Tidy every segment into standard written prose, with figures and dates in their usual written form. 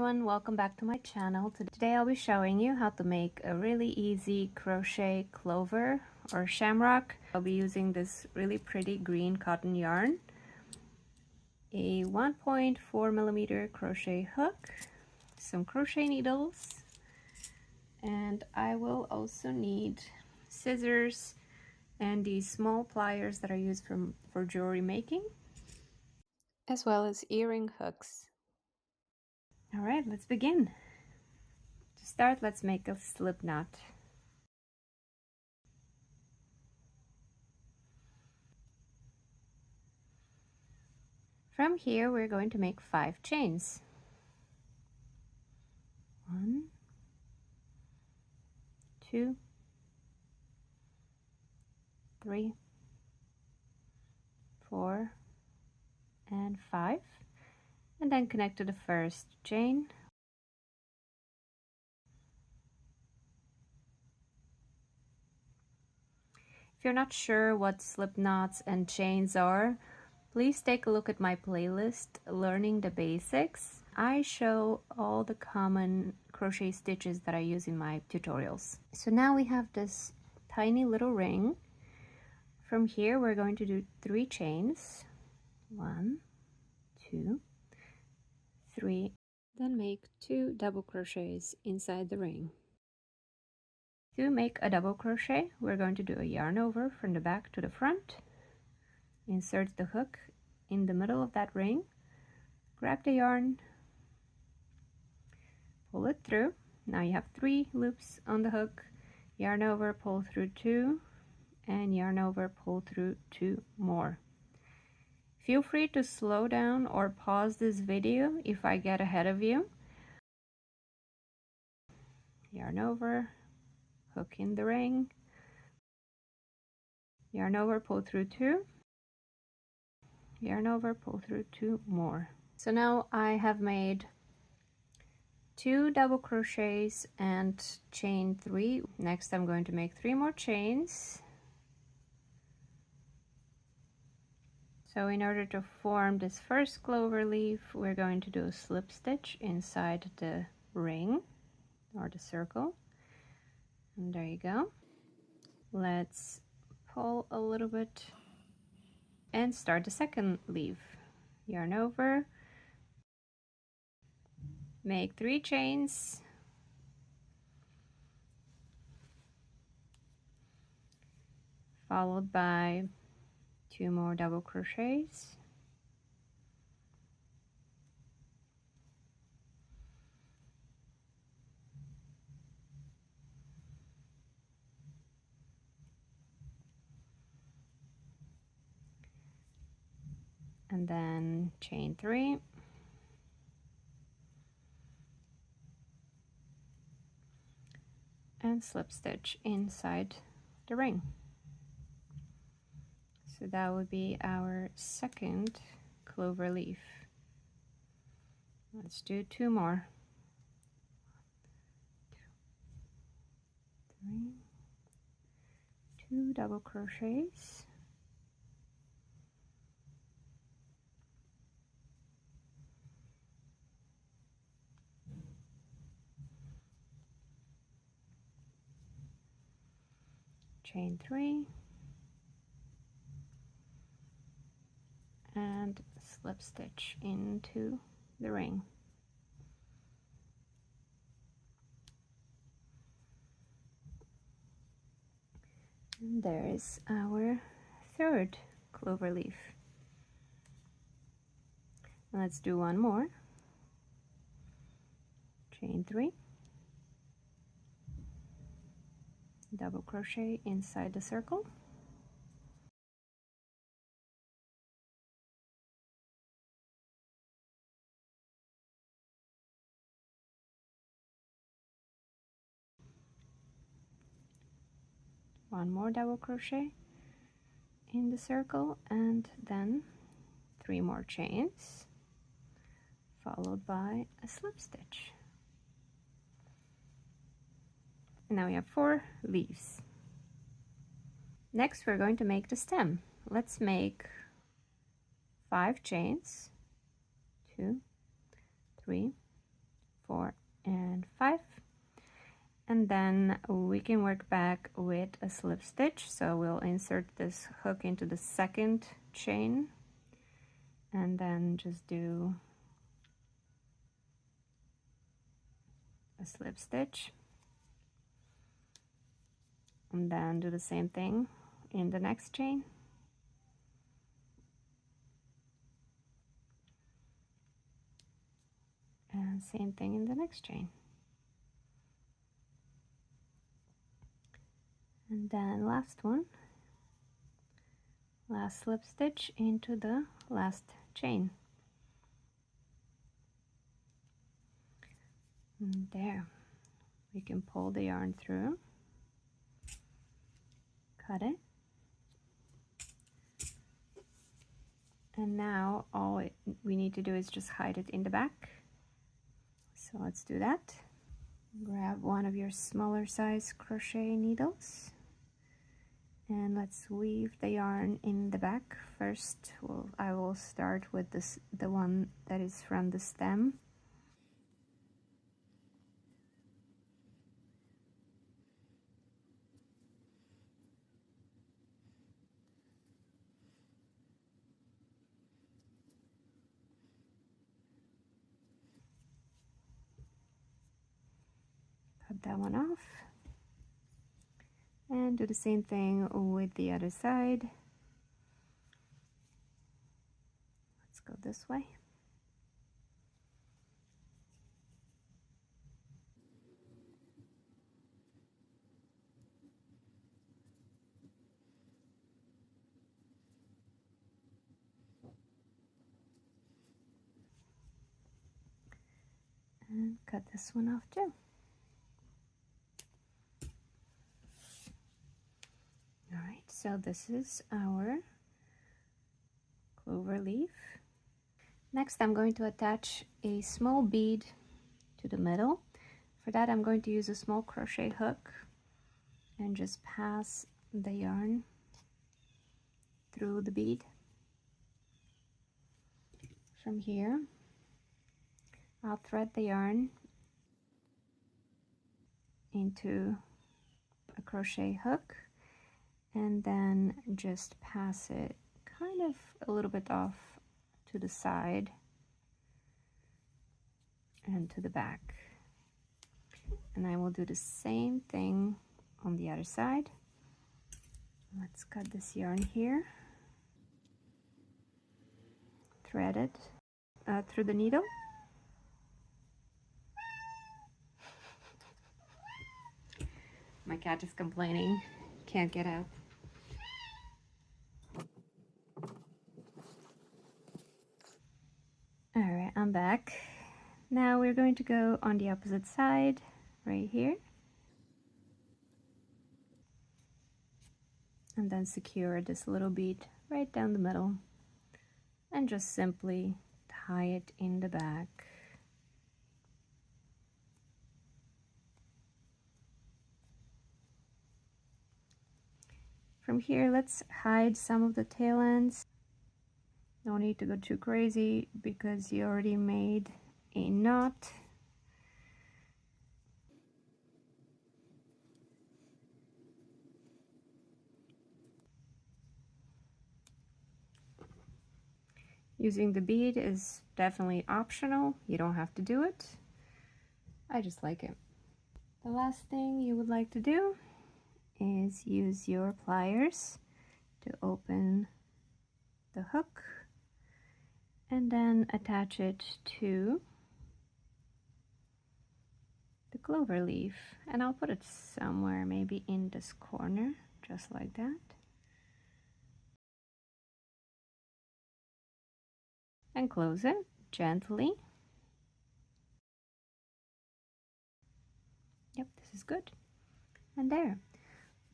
everyone, welcome back to my channel. Today I'll be showing you how to make a really easy crochet clover or shamrock. I'll be using this really pretty green cotton yarn, a 1.4mm crochet hook, some crochet needles, and I will also need scissors and these small pliers that I use for jewelry making, as well as earring hooks. All right, let's begin. To start, let's make a slip knot. From here, we're going to make 5 chains. 1, 2, 3, 4, and 5, and then connect to the first chain. If you're not sure what slip knots and chains are, please take a look at my playlist, Learning the Basics. I show all the common crochet stitches that I use in my tutorials. So now we have this tiny little ring. From here, we're going to do 3 chains. 1, 2, 3. Then make 2 double crochets inside the ring. To make a double crochet, we're going to do a yarn over from the back to the front. Insert the hook in the middle of that ring. Grab the yarn, pull it through. Now you have 3 loops on the hook. Yarn over, pull through 2, and yarn over, pull through 2 more. Feel free to slow down or pause this video if I get ahead of you. Yarn over, hook in the ring, yarn over, pull through 2, yarn over, pull through 2 more. So now I have made 2 double crochets and chain 3. Next I'm going to make 3 more chains. So in order to form this first clover leaf, we're going to do a slip stitch inside the ring or the circle. And there you go. Let's pull a little bit and start the second leaf. Yarn over, make 3 chains, followed by 2 more double crochets, and then chain 3, and slip stitch inside the ring. So that would be our second clover leaf. Let's do 2 more. 3, 2 double crochets, chain 3, and slip stitch into the ring. And there is our third clover leaf. Let's do 1 more. Chain 3, double crochet inside the circle, one more double crochet in the circle, and then 3 more chains, followed by a slip stitch. And now we have 4 leaves. Next we're going to make the stem. Let's make 5 chains, 2, 3, 4 and 5. And then we can work back with a slip stitch. So we'll insert this hook into the second chain and then just do a slip stitch, and then do the same thing in the next chain. And same thing in the next chain. And then last one, last slip stitch into the last chain. And there, we can pull the yarn through, cut it, and now all we need to do is just hide it in the back. So let's do that. Grab one of your smaller size crochet needles and let's weave the yarn in the back. First, I will start with the one that is from the stem. Cut that one off. And do the same thing with the other side. Let's go this way. And cut this one off too. Alright, so this is our clover leaf. Next, I'm going to attach a small bead to the middle. For that, I'm going to use a small crochet hook and just pass the yarn through the bead. From here, I'll thread the yarn into a crochet hook and then just pass it kind of a little bit off to the side and to the back. And I will do the same thing on the other side. Let's cut this yarn here, thread it through the needle. My cat is complaining, can't get out. Alright, I'm back. Now we're going to go on the opposite side, right here. And then secure this little bead right down the middle. And just simply tie it in the back. From here, let's hide some of the tail ends. No need to go too crazy because you already made a knot. Using the bead is definitely optional. You don't have to do it. I just like it. The last thing you would like to do is use your pliers to open the hook and then attach it to the clover leaf. And I'll put it somewhere, maybe in this corner, just like that. And close it gently. Yep, this is good. And there.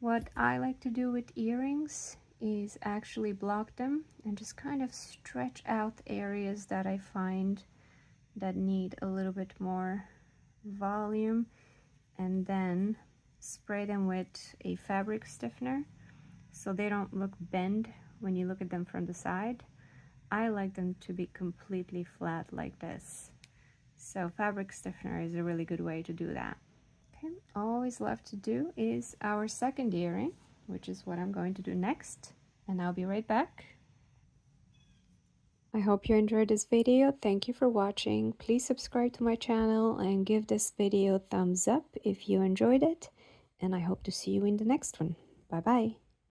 What I like to do with earrings is actually block them and just kind of stretch out areas that I find that need a little bit more volume, and then spray them with a fabric stiffener so they don't look bent when you look at them from the side. I like them to be completely flat like this. So fabric stiffener is a really good way to do that. Okay, all is left to do is our second earring, which is what I'm going to do next, and I'll be right back. I hope you enjoyed this video. Thank you for watching. Please subscribe to my channel and give this video a thumbs up if you enjoyed it, and I hope to see you in the next one. Bye bye.